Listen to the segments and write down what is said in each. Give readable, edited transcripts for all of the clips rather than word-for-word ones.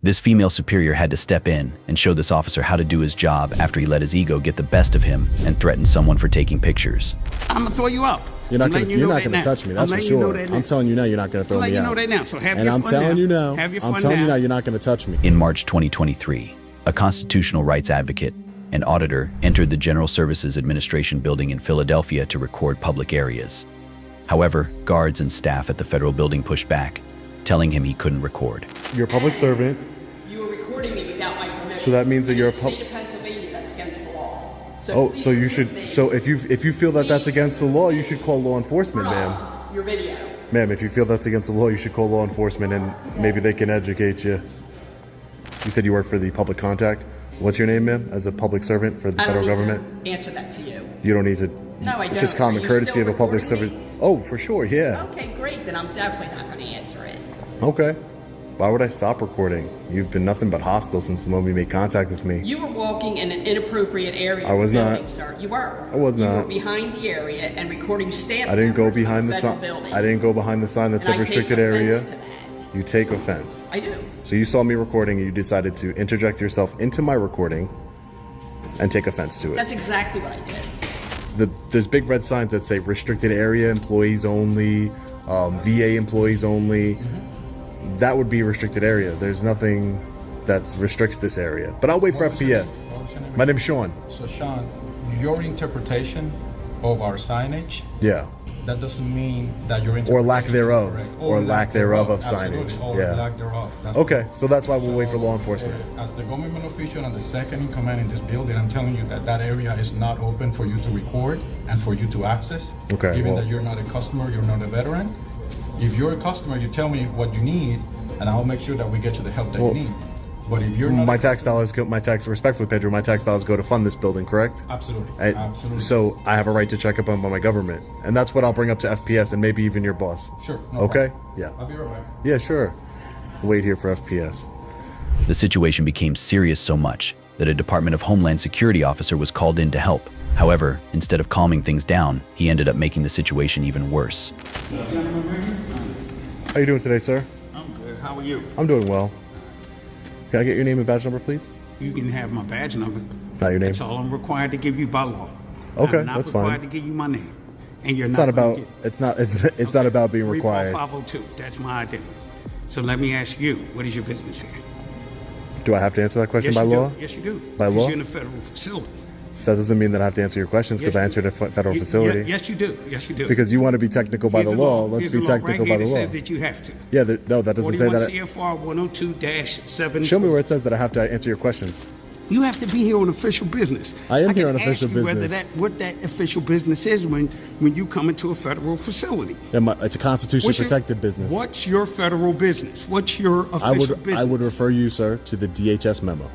This female superior had to step in and show this officer how to do his job after he let his ego get the best of him and threatened someone for taking pictures. I'm gonna throw you up. You're not gonna touch me. That's for sure. I'm telling you now, you're not gonna throw me out. You know that now. So have and your I'm fun telling now. you now. Have your I'm fun telling now. you now, you're not gonna touch me. In March 2023, a constitutional rights advocate and auditor entered the General Services Administration building in Philadelphia to record public areas. However, guards and staff at the federal building pushed back, telling him he couldn't record. You're a public servant. You were recording me without my permission. So that means that you're a state of Pennsylvania, that's against the law. So you should. So if you feel that that's against the law, you should call law enforcement, ma'am. Your video. Ma'am, if you feel that's against the law, you should call law enforcement and maybe they can educate you. You said you work for the public contact. What's your name, ma'am? As a public servant for the federal government? I don't need to answer that to you. You don't need to. No, I don't. It's just common Are you courtesy still of a public recording servant. me? Oh, for sure, yeah. Okay, great. Then I'm definitely not going to answer it. Okay. Why would I stop recording? You've been nothing but hostile since the moment you made contact with me. You were walking in an inappropriate area. I was of the building, not. Sir. You were. I was You not. were behind the area and recording staff. I didn't go members of behind the federal sign. building. I didn't go behind the sign that And said I take restricted area. offense to that. You take offense. I do. So you saw me recording and you decided to interject yourself into my recording and take offense to it. That's exactly what I did. There's big red signs that say restricted area, employees only, VA employees only. That would be a restricted area. There's nothing that restricts this area. But I'll wait for FPS. My name's Sean. So Sean, your interpretation of our signage, Yeah. that doesn't mean that your Or lack interpretation is thereof. correct. Or lack thereof of Absolutely. signage. Or Yeah. lack thereof. That's Okay, correct. so that's why we'll wait for law enforcement. As the government official and the second in command in this building, I'm telling you that that area is not open for you to record and for you to access. Okay, Given well- that you're not a customer, you're not a veteran. If you're a customer, you tell me what you need, and I'll make sure that we get you the help that Well, you need. But if you're not My tax dollars go, respectfully, Pedro, my tax dollars go to fund this building, correct? absolutely, I- absolutely. So I have a right to check up on my government. And that's what I'll bring up to FPS and maybe even your boss. Sure. No Okay? problem. Yeah. I'll be right back. Yeah, sure. Wait here for FPS. The situation became serious so much that a Department of Homeland Security officer was called in to help. However, instead of calming things down, he ended up making the situation even worse. How you doing today, sir? I'm good. How are you? I'm doing well. Can I get your name and badge number, please? You can have my badge number. Not your name. That's all I'm required to give you by law. Okay, I'm not that's fine. required to give you my name. And you're It's not not gonna about. get it. It's not about being required. 34502. That's my identity. So let me ask you, what is your business here? Do I have to answer that question by you law? do. Yes, you do. By 'Cause law? You're in a federal facility. So that doesn't mean that I have to answer your questions because Yes, I you answered do. a federal facility. Yes, you do. Yes, you do. Because you want to be technical by Here's the law. Let's Here's be the law technical right by here the that law. says that you have to. Yeah, no, that doesn't say 41 that. CFR 102-7. Show me where it says that I have to answer your questions. You have to be here on official business. I am here can on official ask you whether business. what that official business is when you come into a federal facility. It's a constitution protected business. What's your federal business? What's your official business? I would refer you, sir, to the DHS memo.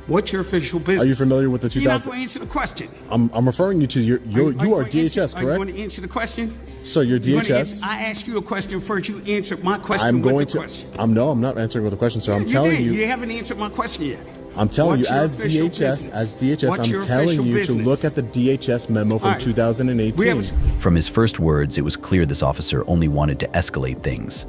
What's your official business? Are you familiar with the You're not 2000? going to answer the question. I'm referring you to you are gonna DHS, answer, Are you correct? going to answer the question? So you're You wanna DHS. answer- I asked you a question first. You answered my question I'm going with the to. question. I'm not answering with a question, sir. I'm You telling did. you. You haven't answered my question yet. I'm telling you, What's your as official DHS, business? What's your I'm telling official you to business? look at the DHS memo from All right. 2018. We have From his first words, it was clear this officer only wanted to escalate things.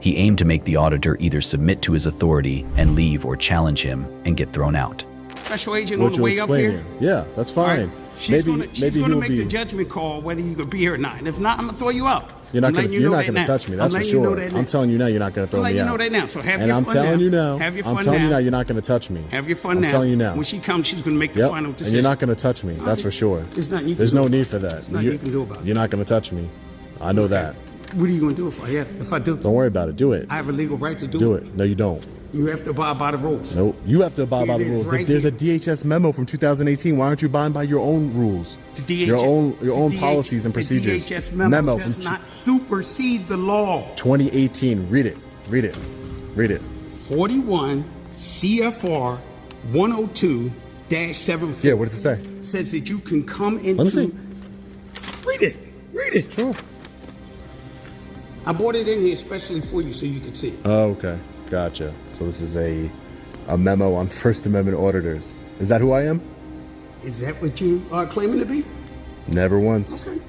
He aimed to make the auditor either submit to his authority and leave or challenge him and get thrown out. special agent on What the you're way up explaining. here. Yeah, that's All fine. right? She's Maybe gonna he will make the be. judgment call whether you could be here or not. And if not, I'm gonna throw you out. You're not I'm gonna. letting you You're know not that gonna now. touch me. That's I'm for letting you know sure. that now. I'm telling you now, you're not gonna throw I'm letting me you out. know that now. So have And your I'm fun telling now. you now. Have your I'm fun telling you now. now, you're not gonna touch me. Have your fun I'm now. telling you now. When she comes, she's gonna make the Yep. final And decision. you're not gonna touch me. That's for sure. There's nothing you can There's do no about need it. for that. There's nothing you can do about it. You're not gonna touch me. I know that. What are you gonna do if I do? Don't worry about it. Do it. I have a legal right to Do it. No, you don't. You have to abide by the rules. Nope. You have to abide by It the is rules. right There's here. a DHS memo from 2018. Why aren't you abiding by your own rules? The DHS, your own the policies and procedures. The DHS memo from does not supersede the law. 2018. Read it. Read it. Read it. 41 CFR 102-74. Yeah, what does it say? Says that you can come into. Let me see. Read it. Read it. Sure. I brought it in here especially for you so you could see it. Oh, okay. Gotcha. So this is a memo on First Amendment auditors. Is that who I am? Is that what you are claiming to be? Never once. Okay.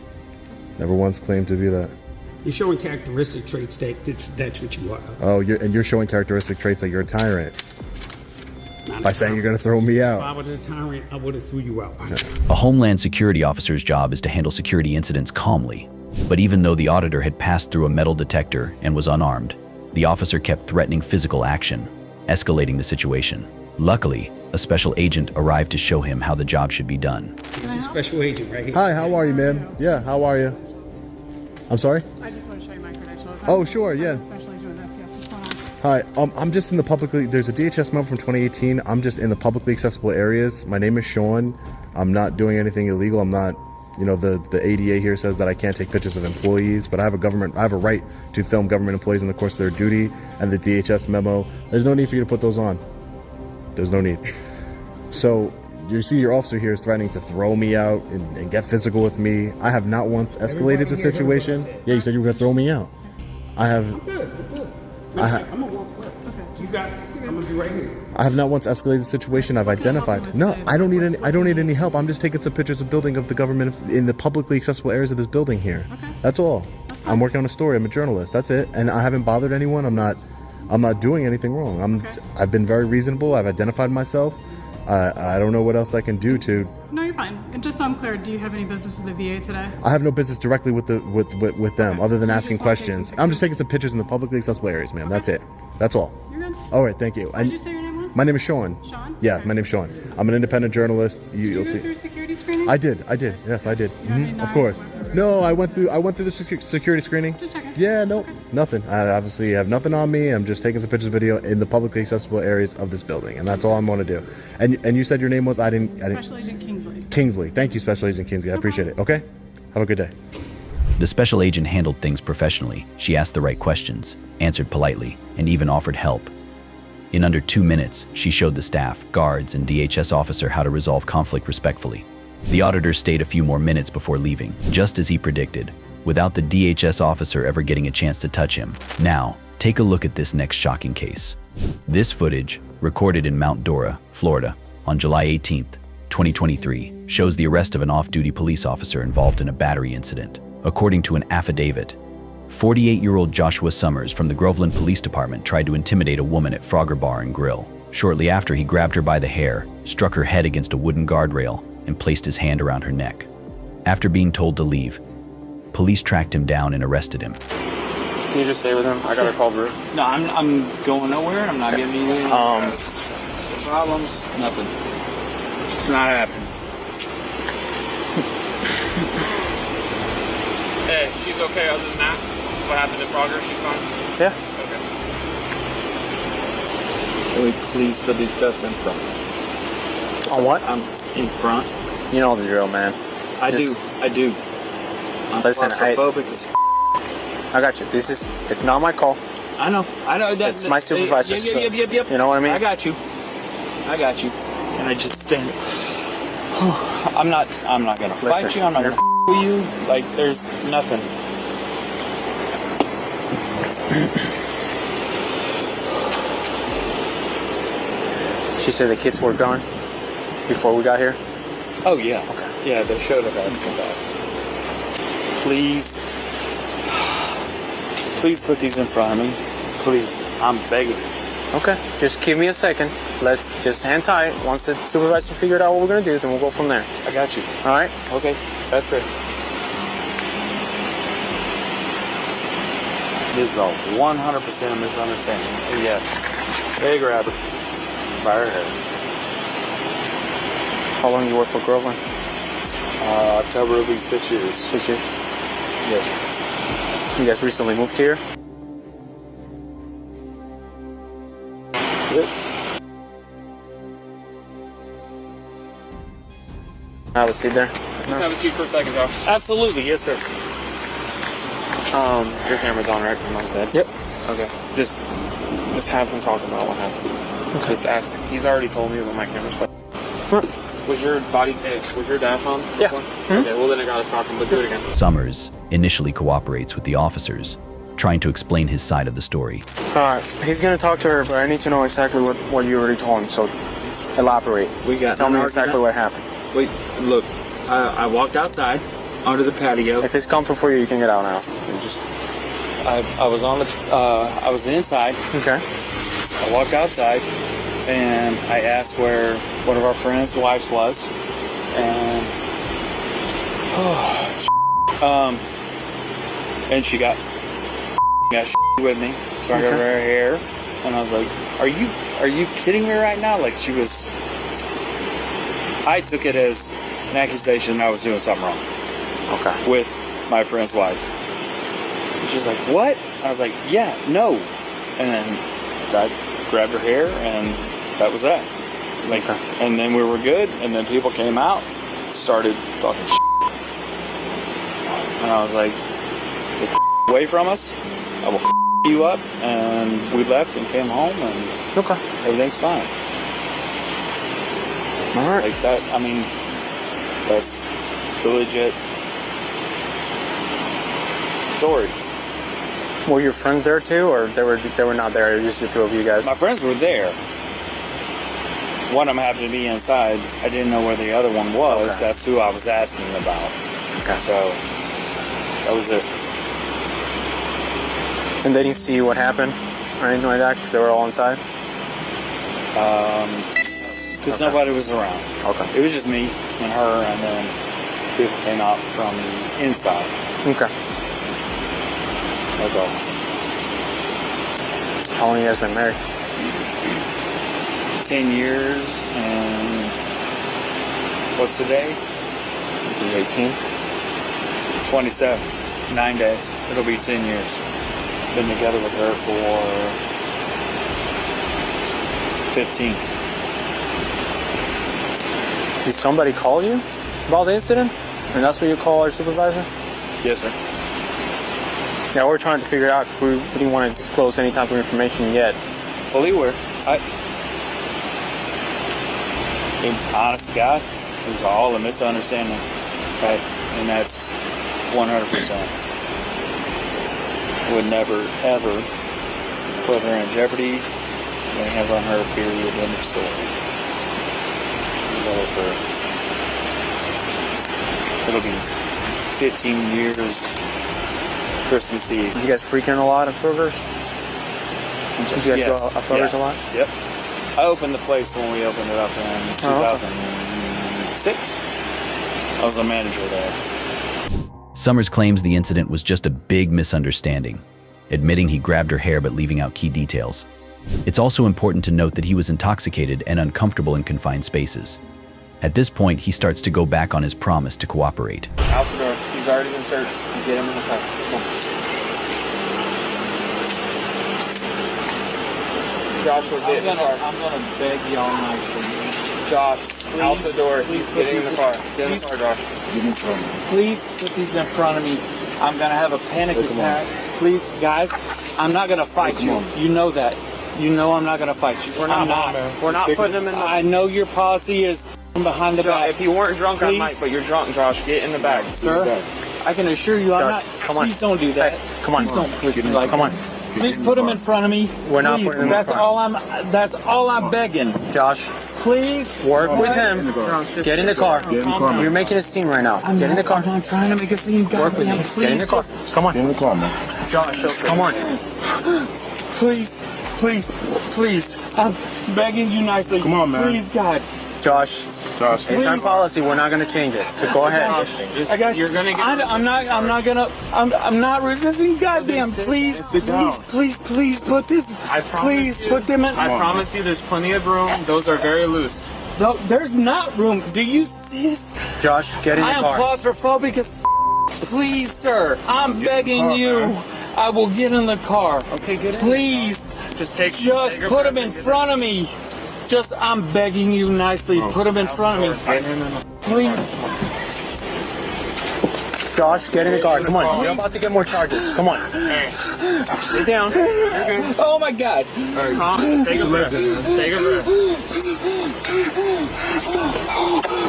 Never once claimed to be that. You're showing characteristic traits that's what you are. Oh, you're showing characteristic traits that you're a tyrant. by saying you're going to throw me If out. I was a tyrant, I would have threw you out. A Homeland Security officer's job is to handle security incidents calmly. But even though the auditor had passed through a metal detector and was unarmed, the officer kept threatening physical action, escalating the situation. Luckily, a special agent arrived to show him how the job should be done. He's a special agent right here. Hi, how are you, ma'am? Yeah, how are you? I'm sorry? I just want to show you my credentials. Oh, sure, yeah. I'm a special agent with FPS. What's going on? Hi, I'm just in the publicly, there's a DHS memo from 2018. I'm just in the publicly accessible areas. My name is Sean. I'm not doing anything illegal. I'm not, you know, the ADA here says that I can't take pictures of employees, but I have a right to film government employees in the course of their duty, and the DHS memo, there's no need for you to put those on. There's no need. So, you see your officer here is threatening to throw me out and get physical with me. I have not once escalated the situation. Yeah, you said you were going to throw me out. I have... I'm good. I'm gonna walk away. Okay. You got it. I'm gonna be right here. I have not once escalated the situation. I've identified. No, I don't need any help. I'm just taking some pictures of building of the government in the publicly accessible areas of this building here. Okay. That's all. I'm working on a story. I'm a journalist. That's it. And I haven't bothered anyone. I'm not doing anything wrong. I've been very reasonable. I've identified myself. I don't know what else I can do to. No, you're fine. And just so I'm clear, do you have any business with the VA today? I have no business directly with them, Okay. other than So you asking just wanna take some questions. I'm just pictures? taking some pictures in the publicly accessible areas, ma'am. That's it. That's all. You're good. All right, thank you. What did you say your name was? My name is Sean. Sean? Yeah, Okay. my name's Sean. I'm an independent journalist. Did You'll you go see. through security screening? I did. Yes, I did. You had any Of knives course. or weapons? No, I went through the security screening. Just checking. Yeah, no, Okay. nothing. I obviously have nothing on me. I'm just taking some pictures of video in the publicly accessible areas of this building, and that's all I'm going to do. And you said your name was? I didn't. Special Agent Kingsley. Kingsley. Thank you, Special Agent Kingsley. I appreciate it. Okay. Have a good day. The special agent handled things professionally. She asked the right questions, answered politely, and even offered help. In under 2 minutes, she showed the staff, guards, and DHS officer how to resolve conflict respectfully. The auditor stayed a few more minutes before leaving, just as he predicted, without the DHS officer ever getting a chance to touch him. Now, take a look at this next shocking case. This footage, recorded in Mount Dora, Florida, on July 18th, 2023, shows the arrest of an off-duty police officer involved in a battery incident. According to an affidavit, 48-year-old Joshua Summers from the Groveland Police Department tried to intimidate a woman at Frogger Bar and Grill. Shortly after, he grabbed her by the hair, struck her head against a wooden guardrail, and placed his hand around her neck. After being told to leave, police tracked him down and arrested him. Can you just stay with him? I gotta call Bruce. No, I'm going nowhere. I'm not getting any problems. Nothing. It's not happening. Hey, she's okay other than that? What happened to Frogger? She's fine? Yeah. Okay. Can we please put these cuffs in front? On what? I'm in front. You know the drill, man. I do. I'm Listen, claustrophobic as I got you. It's not my call. I know. It's my supervisor's. Yep. You know what I mean? I got you. And I just stand. I'm not gonna fight Listen, you. I'm not you're gonna with you. Like there's nothing. She said the kids were gone before we got here. Oh yeah. Okay. Yeah, they showed up after that. Please put these in front of me. Please. I'm begging you. Okay. Just give me a second. Let's just hang tight. Once the supervisor figured out what we're gonna do, then we'll go from there. I got you. All right? Okay. That's fair. This is a 100% misunderstanding. Yes. Hey, grab her. By her hair. How long you work for Groveland? October will be 6 years. 6 years. Yes. You guys recently moved here? Yep. Have a seat there. Just have a seat for a second, though. Absolutely, yes, sir. Your camera's on, right? From my side. Yep. Okay. Just have him talk about what happened. Okay. Just ask. He's already told me about my camera's. Was your dash on? Mm-hmm. Yeah. Okay. Well, then I gotta stop him. But do it again. Summers initially cooperates with the officers, trying to explain his side of the story. All right. He's gonna talk to her, but I need to know exactly what you already told him. So elaborate. Tell me exactly what happened. Wait, look. I walked outside onto the patio. If it's comfort for you, you can get out now. I was on the. I was inside. Okay. I walked outside. and I asked where one of our friends' wives was, and and she got with me, so I got her hair, and I was like, "Are you kidding me right now?" Like she was. I took it as an accusation that I was doing something wrong. Okay. With my friend's wife. She's like, "What?" I was like, "Yeah, no," and then I grabbed her hair, and that was that. Like, and then we were good, and then people came out, started talking shit. And I was like, "Get the away from us, I will you up," and we left and came home, and everything's fine. Alright. Like that, I mean, that's the legit story. Were your friends there too, or they were not there? It was just the two of you guys. My friends were there. One of them happened to be inside. I didn't know where the other one was. Okay. That's who I was asking about. Okay. So that was it. And they didn't see what happened or anything like that because they were all inside. Because nobody was around. Okay. It was just me and her, and then people came out from inside. Okay. That's all. How long have you guys been married? 10 years, and what's today? 18? 27. 9 days. It'll be 10 years. Been together with her for 15. Did somebody call you about the incident? And that's what you call our supervisor? Yes, sir. Yeah, we're trying to figure it out because we didn't want to disclose any type of information yet. Fully aware. Honest to God, it was all a misunderstanding. Okay? And that's 100%. Would never, ever put her in jeopardy. Laying hands on her, period, end of story. It'll be 15 years Christmas Eve. You guys freaking a lot at Kroger's? Did you guys go at Kroger's a lot? Yep. I opened the place when we opened it up in 2006. I was a manager there. Summers claims the incident was just a big misunderstanding, admitting he grabbed her hair but leaving out key details. It's also important to note that he was intoxicated and uncomfortable in confined spaces. At this point, he starts to go back on his promise to cooperate. Out the door. He's already been searched. Get him in the car. Come on. Josh, we're getting in the car. I'm gonna beg y'all nicely. Josh, please, out the door. He's getting in the car. Get in the car, Josh. Get in the car. Please put these in front of me. I'm gonna have a panic attack. Please, guys, I'm not gonna fight you. You know that. You know I'm not gonna fight you. We're not. We're not putting him in the... I know your policy is behind the back. If you weren't drunk, I might, but you're drunk, Josh. Get in the back. Sir, I can assure you I'm not. Come on. Please don't do that. Hey, come on. Please don't push me like that. Come on. Please put him in front of me. We're not putting him in front. That's all I'm begging. Josh, please work with him. Get in the car. You're making a scene right now. Get in the car. I'm not trying to make a scene. Work with me. Get in the car. Come on. Get in the car, man. Josh, come on. Please, please, please. I'm begging you nicely. Come on, man. Please, God. Josh, it's our policy. We're not going to change it. So go ahead. I guess you're going to get. I'm not resisting. Goddamn! Please, please, put this. Please put them in. I promise you, there's plenty of room. Those are very loose. No, there's not room. Do you see this? Josh, get in the car. I am claustrophobic as. Please, sir. I'm begging you. I will get in the car. Okay, get in. Please. Just put him in front of me. I'm begging you nicely. Put him in front of me. Please. Josh, get in the car. Come on. You're about to get more charges. Come on. Hey. Sit down. Oh my God. Right. Take a breath. Take a breath.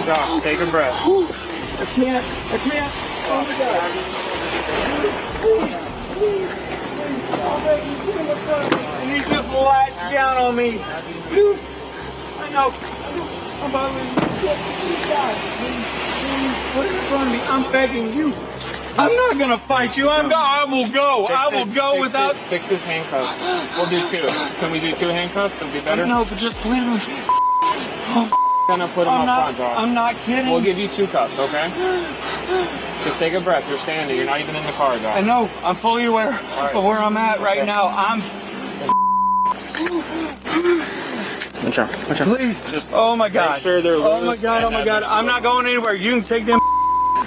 Josh, take a breath. I can't. Oh my God. And he just latched down on me. Dude. I know. I'm about to please, put it in front of me. I'm begging you. I'm not gonna fight you. I will go. I will go without. Fix his handcuffs. We'll do 2. Can we do 2 handcuffs? It'll be better. No, but just put him. Gonna put him up front, Josh. I'm not kidding. We'll give you 2 cups, okay? Just take a breath. You're standing. You're not even in the car, Josh. I know. I'm fully aware of where I'm at right now. Please. Just oh my God. Make sure they're loose. Oh my God. Oh my God. I'm not going anywhere. You can take them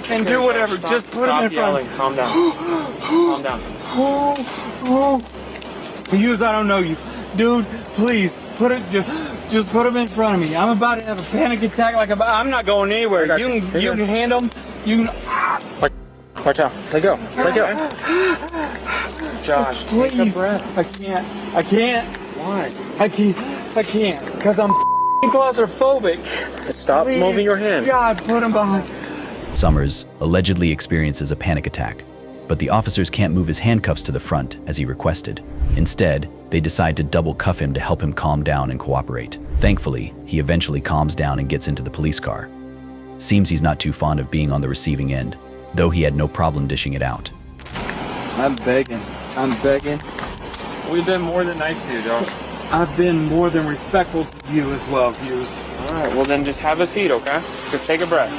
and do whatever. Stop, just put them in front. Calm down. Calm down. Hughes, I don't know you, dude. Please put it. Just put them in front of me. I'm about to have a panic attack. I'm not going anywhere. You can handle them. You can. Watch out. Let go. Let go. Josh, please. take a breath. I can't. Why? I can't. Because I'm claustrophobic. Stop Please. moving your hand. God, put him behind. Summers allegedly experiences a panic attack, but the officers can't move his handcuffs to the front as he requested. Instead, they decide to double cuff him to help him calm down and cooperate. Thankfully, he eventually calms down and gets into the police car. Seems he's not too fond of being on the receiving end, though he had no problem dishing it out. I'm begging. We've been more than nice to you, Josh. I've been more than respectful to you as well, Hughes. All right, well then just have a seat, okay? Just take a breath.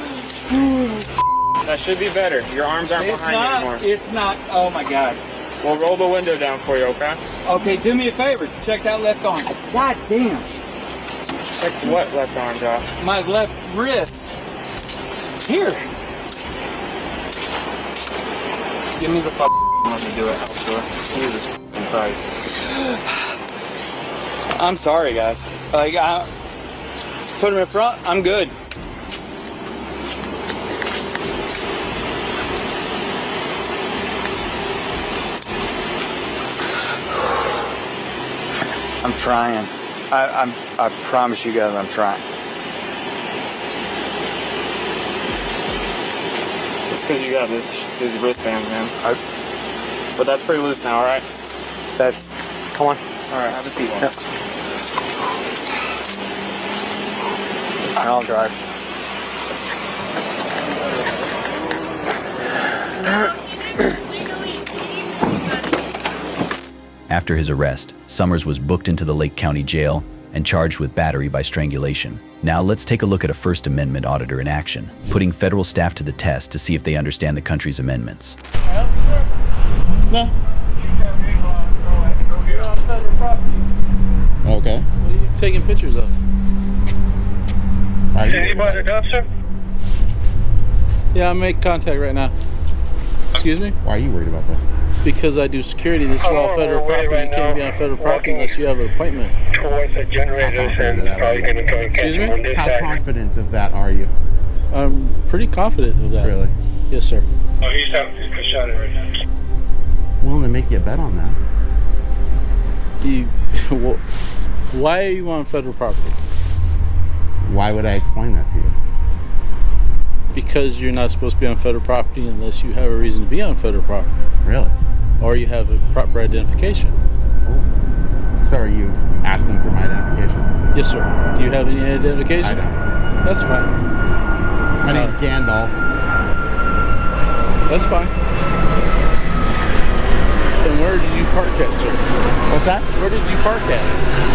That should be better. Your arms aren't behind you anymore. It's not. Oh my God. We'll roll the window down for you, okay? Okay, do me a favor. Check that left arm. God damn. Check what left arm, Josh? My left wrist. Here. Give me the let me do it. Jesus Christ. I'm sorry, guys. Put him in front. I'm good. I'm trying. I promise you guys I'm trying. It's because you got these wristbands, man. But that's pretty loose now, all right? Come on. All right, have a seat. Yep. I'll drive. After his arrest, Summers was booked into the Lake County Jail and charged with battery by strangulation. Now let's take a look at a First Amendment auditor in action, putting federal staff to the test to see if they understand the country's amendments. No. What Okay. are you taking pictures of? Anybody got, sir? Yeah, I'm making contact right now. Excuse me? Why are you worried about that? Because I do security. This is all federal property. You can't be on federal property unless you have an appointment. Towards the generators and probably going to try and catch Excuse me? him on this How side. confident of that are you? I'm pretty confident of that. Really? Yes, sir. Oh, he's having a shot right now. Willing to make you a bet on that? Why are you on federal property? Why would I explain that to you? Because you're not supposed to be on federal property unless you have a reason to be on federal property. Really? Or you have a proper identification. So are you asking for my identification? Yes, sir. Do you have any identification? I don't. That's fine. My name's Gandalf. That's fine. And where did you park at, sir? What's that? Where did you park at?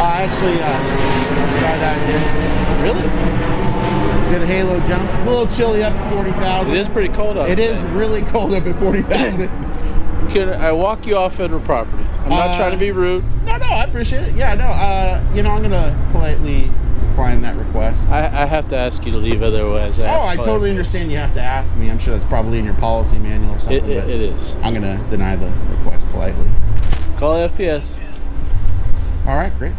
I actually skydived in. Really? Did a halo jump. It's a little chilly up at 40,000. It is pretty cold out It there. is really cold up at 40,000. Could I walk you off federal property? I'm not trying to be rude. No, I appreciate it. Yeah, no, I'm going to politely decline that request. I have to ask you to leave, otherwise. I totally understand you have to ask me. I'm sure that's probably in your policy manual or something. It is. I'm going to deny the request politely. Call FPS. All right, great.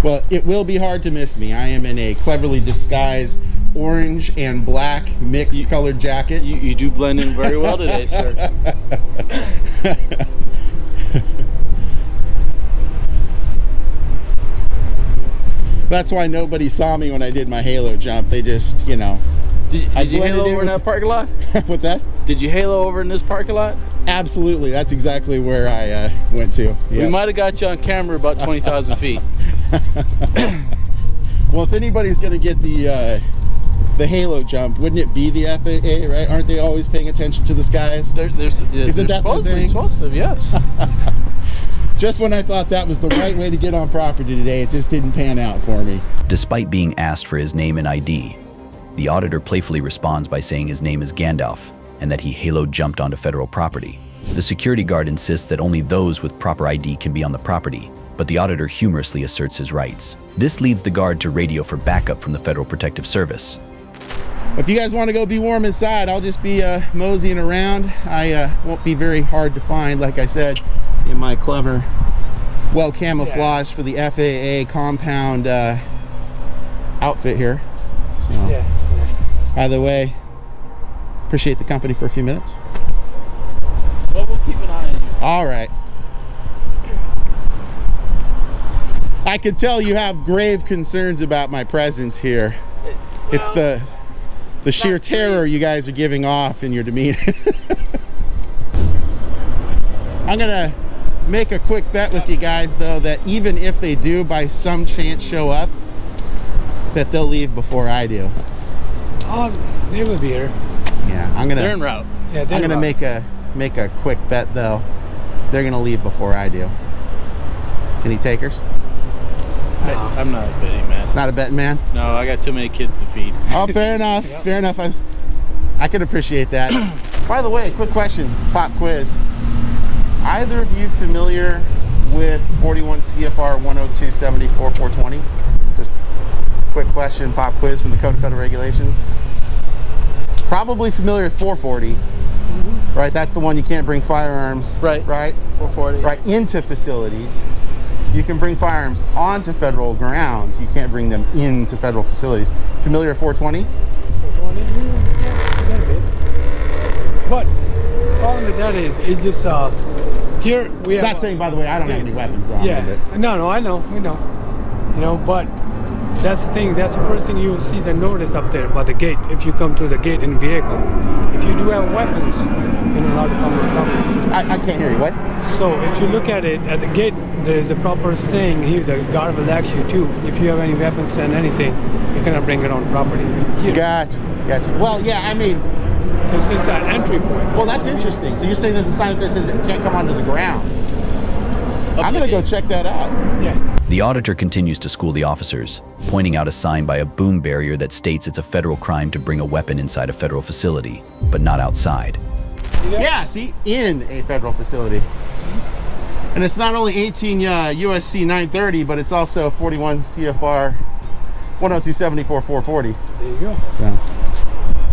Well, it will be hard to miss me. I am in a cleverly disguised orange and black mixed colored jacket. You do blend in very well today, sir. That's why nobody saw me when I did my halo jump. They just, Did you blended halo in over in with that parking lot? What's that? Did you halo over in this parking lot? Absolutely. That's exactly where I went to. We Yep. might have got you on camera about 20,000 feet. Well, if anybody's going to get the the halo jump, wouldn't it be the FAA, right? Aren't they always paying attention to the skies? Isn't that the thing? Supposed to, yes. Just when I thought that was the right way to get on property today, it just didn't pan out for me. Despite being asked for his name and ID, the auditor playfully responds by saying his name is Gandalf and that he halo jumped onto federal property. The security guard insists that only those with proper ID can be on the property, but the auditor humorously asserts his rights. This leads the guard to radio for backup from the Federal Protective Service. If you guys want to go be warm inside, I'll just be moseying around. I won't be very hard to find, like I said, in my clever, well camouflaged for the FAA compound outfit here. So, either way, appreciate the company for a few minutes. Well, we'll keep an eye on you. All right. I could tell you have grave concerns about my presence here. It's the sheer terror you guys are giving off in your demeanor. I'm gonna make a quick bet with you guys, though, that even if they do by some chance show up, that they'll leave before I do. Oh, they will be here. Yeah, They're en route. Yeah, I'm gonna make a quick bet, though. They're gonna leave before I do. Any takers? I'm not a betting man. Not a betting man? No, I got too many kids to feed. Oh, fair enough. Yep. Fair enough. I can appreciate that. By the way, quick question, pop quiz. Either of you familiar with 41 CFR 102-74-420? Just quick question, pop quiz from the Code of Federal Regulations. Probably familiar with 440, right? That's the one you can't bring firearms, right? 440. Right, into facilities. You can bring firearms onto federal grounds. You can't bring them into federal facilities. Familiar with 420? 420? Yeah, a little bit. But problem with that is, it's just here we have. Not saying, by the way, I don't have any weapons on. Yeah. No, I know, we know. You know, but that's the thing. That's the first thing you will see, the notice up there by the gate. If you come to the gate in vehicle, if you do have weapons, you're not allowed to come on the property. I can't hear you. What? So if you look at it at the gate, there is a proper saying here. The guard will ask you too. If you have any weapons and anything, you cannot bring it on property. Here. Gotcha. Well, yeah, I mean, this is an entry point. Well, that's interesting. So you're saying there's a sign up there that says it can't come onto the grounds. I'm gonna go check that out. Yeah. The auditor continues to school the officers, pointing out a sign by a boom barrier that states it's a federal crime to bring a weapon inside a federal facility, but not outside. Yeah, see, in a federal facility. And it's not only 18 USC 930, but it's also 41 CFR 102-74-440. There you go.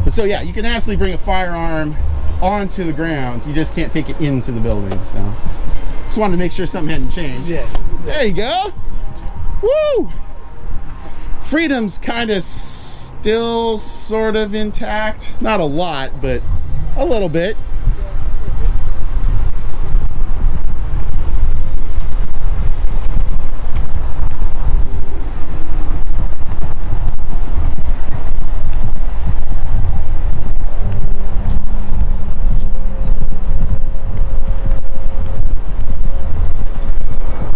So yeah, you can absolutely bring a firearm onto the grounds. You just can't take it into the building. So just wanted to make sure something hadn't changed. Yeah. There you go. Woo! Freedom's kind of still sort of intact. Not a lot, but a little bit.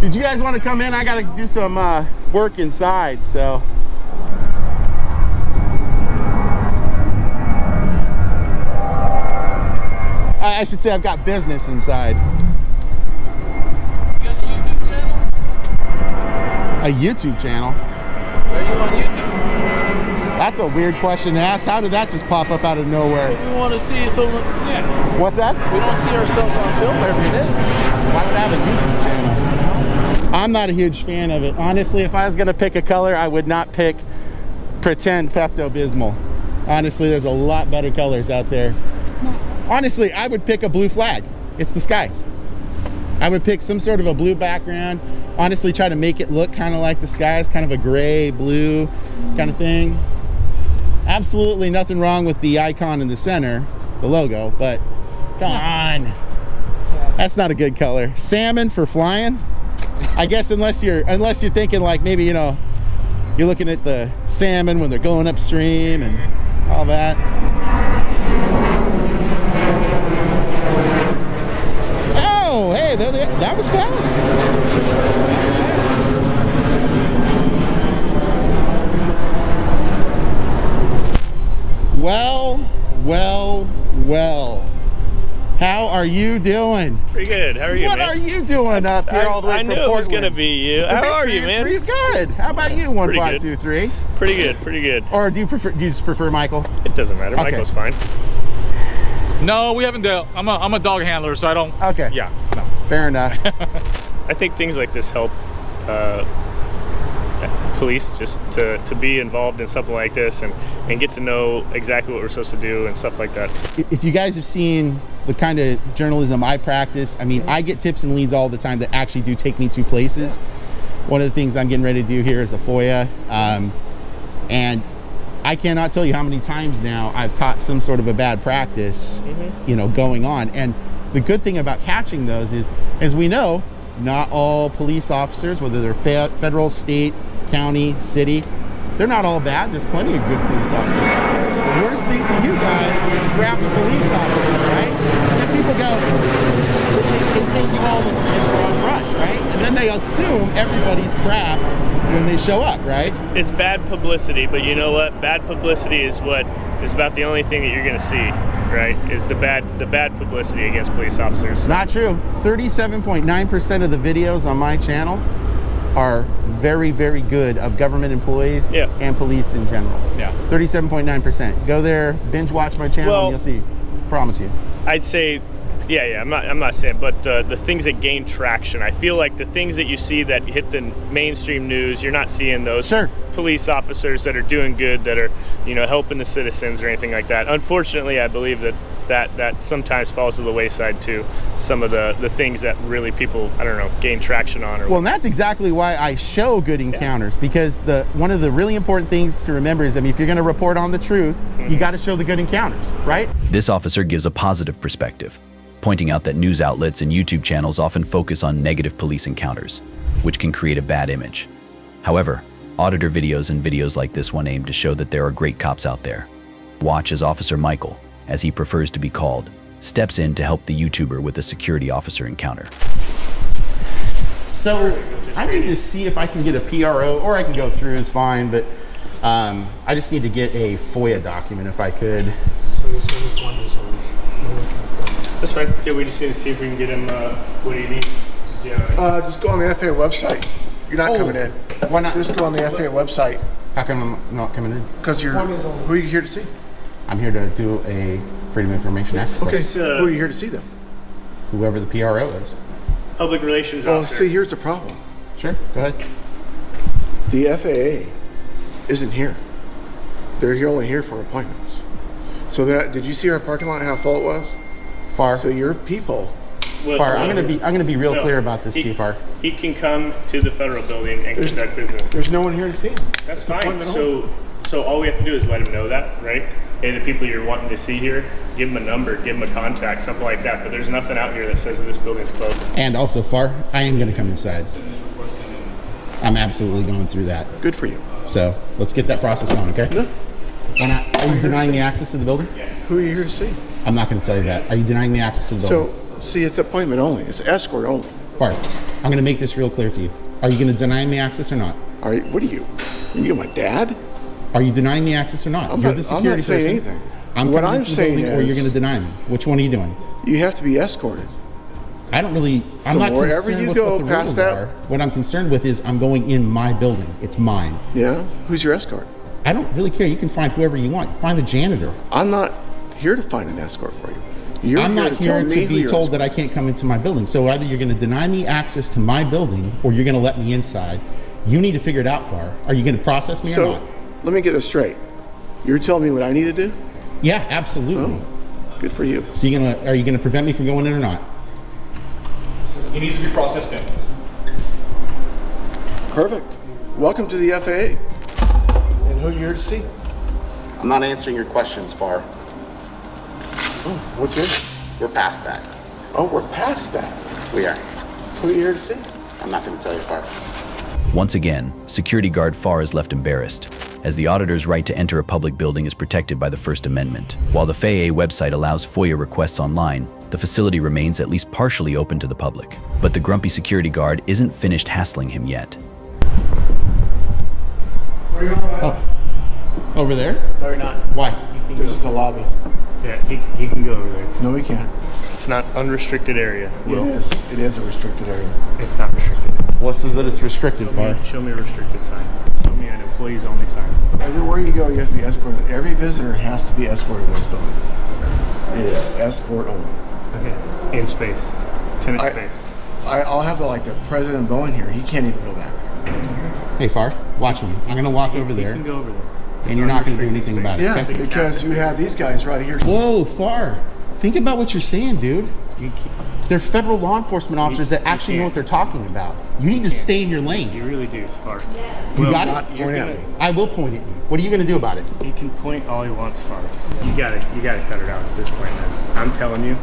Did you guys want to come in? I got to do some work inside, so. I should say I've got business inside. You got a YouTube channel? A YouTube channel? Are you on YouTube? That's a weird question to ask. How did that just pop up out of nowhere? We want to see someone. Yeah. What's that? We don't see ourselves on film every day. Why would I have a YouTube channel? I'm not a huge fan of it. Honestly, if I was gonna pick a color, I would not pick pretend Pepto-Bismol. Honestly, there's a lot better colors out there. Honestly, I would pick a blue flag. It's the skies. I would pick some sort of a blue background. Honestly, try to make it look kind of like the skies, kind of a gray, blue kind of thing. Absolutely nothing wrong with the icon in the center, the logo, but come on. That's not a good color. Salmon for flying? I guess unless you're thinking like maybe, you know, you're looking at the salmon when they're going upstream and all that. Oh, hey, that was fast. That was fast. Well. How are you doing? Pretty good. How are you, What man? are you doing up here all the way I from knew Portland? it was going to be you. How are you, man? Good. How about you, 1523? Pretty good, pretty good. Or do you just prefer Michael? It doesn't matter. Okay. Michael's fine. No, we haven't dealt. I'm a dog handler, so I don't. Okay. Yeah. No. Fair enough. I think things like this help police just to be involved in something like this and get to know exactly what we're supposed to do and stuff like that. If you guys have seen the kind of journalism I practice, I mean, I get tips and leads all the time that actually do take me to places. One of the things I'm getting ready to do here is a FOIA. And I cannot tell you how many times now I've caught some sort of a bad practice, going on. And the good thing about catching those is, as we know, not all police officers, whether they're federal, state, county, city, they're not all bad. There's plenty of good police officers out there. The worst thing to you guys is a crappy police officer, right? Because then people go, they paint you all with a big broad brush, right? And then they assume everybody's crap when they show up, right? It's bad publicity, but you know what? Bad publicity is about the only thing that you're going to see, right? Is the bad publicity against police officers. Not true. 37.9% of the videos on my channel are very, very good of government employees and police in general. Yeah. 37.9%. Go there, binge watch my channel, and you'll see. Promise you. I'd say, I'm not saying, but the things that gain traction, I feel like the things that you see that hit the mainstream news, you're not seeing those police officers that are doing good, that are, helping the citizens or anything like that. Unfortunately, I believe that sometimes falls to the wayside too. Some of the things that really people, I don't know, gain traction on. Well, and that's exactly why I show good encounters, because one of the really important things to remember is, if you're going to report on the truth, you got to show the good encounters, right? This officer gives a positive perspective, pointing out that news outlets and YouTube channels often focus on negative police encounters, which can create a bad image. However, auditor videos and videos like this one aim to show that there are great cops out there. Watch as Officer Michael, as he prefers to be called, steps in to help the YouTuber with a security officer encounter. So I need to see if I can get a PRO, or I can go through, it's fine, but I just need to get a FOIA document if I could. That's fine. Yeah, we just need to see if we can get him, what do you need? Just go on the FAA website. You're not coming in. Why not? Just go on the FAA website. How come I'm not coming in? Because who are you here to see? I'm here to do a Freedom of Information Act. Okay, who are you here to see them? Whoever the PRO is. Public relations Well, officer. see, here's the problem. Sure, go ahead. The FAA isn't here. They're only here for appointments. So did you see our parking lot, how full it was? Far. So your people. Far. I'm gonna be real clear about this, Steve. Far. He can come to the federal building and conduct business. There's no one here to see him. That's fine. So all we have to do is let him know that, right? Hey, the people you're wanting to see here, give them a number, give them a contact, something like that. But there's nothing out here that says that this building's closed. And also, Far, I am gonna come inside. I'm absolutely going through that. Good for you. So let's get that process going, okay? No. Why not? Are you denying me access to the building? Who are you here to see? I'm not going to tell you that. Are you denying me access to the building? So, see, it's appointment only. It's escort only. Far. I'm going to make this real clear to you. Are you going to deny me access or not? All right. What are you? Are you my dad? Are you denying me access or not? You're the security I'm not saying person. anything. I'm what coming I'm into the saying building, or you're going to deny me. Which one are you doing? You have to be escorted. I don't really. I'm not concerned with what the rules are. What I'm concerned with is I'm going in my building. It's mine. Yeah. Who's your escort? I don't really care. You can find whoever you want. Find the janitor. I'm not here to find an escort for you. I'm not here to be told that I can't come into my building. So either you're going to deny me access to my building, or you're going to let me inside. You need to figure it out, Far. Are you going to process me or not? Let me get this straight. You're telling me what I need to do? Yeah, absolutely. Oh, good for you. So are you going to prevent me from going in or not? He needs to be processed in. Perfect. Welcome to the FAA. And who are you here to see? I'm not answering your questions, Far. Oh, what's yours? We're past that. Oh, we're past that. We are. Who are you here to see? I'm not going to tell you, Far. Once again, security guard Farr is left embarrassed, as the auditor's right to enter a public building is protected by the First Amendment. While the FAA website allows FOIA requests online, the facility remains at least partially open to the public. But the grumpy security guard isn't finished hassling him yet. Oh, Over there? No, you're not. Why? This is the lobby. Yeah, he can go over there. No, he can't. It's not unrestricted area. Will. It is. It is a restricted area. It's not restricted. What says that it's restricted for? Show me a restricted sign. Show me an employees only sign. Everywhere you go, you have to be escorted. Every visitor has to be escorted in this building. It is escort only. Okay. In space. Tenant space. I'll have the president Bowen here. He can't even go back. Hey, Far, watch me. I'm gonna walk over there. You can go over there. And you're not gonna do anything about it. Yeah, Okay? because you have these guys right here. Whoa, Far. Think about what you're saying, dude. They're federal law enforcement officers that actually know what they're talking about. You need to stay in your lane. You really do, Far. You got it? Point at me. I will point at you. What are you gonna do about it? He can point all he wants, Far. You gotta cut it out at this point, man. I'm telling you,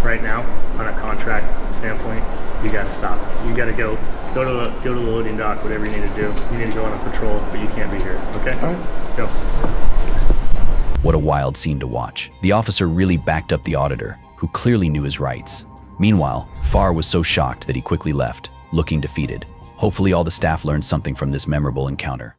right now, on a contract standpoint, you gotta stop. You gotta go to the loading dock, whatever you need to do. You need to go on a patrol, but you can't be here. Okay? All right. Go. What a wild scene to watch. The officer really backed up the auditor, who clearly knew his rights. Meanwhile, Farr was so shocked that he quickly left, looking defeated. Hopefully all the staff learned something from this memorable encounter.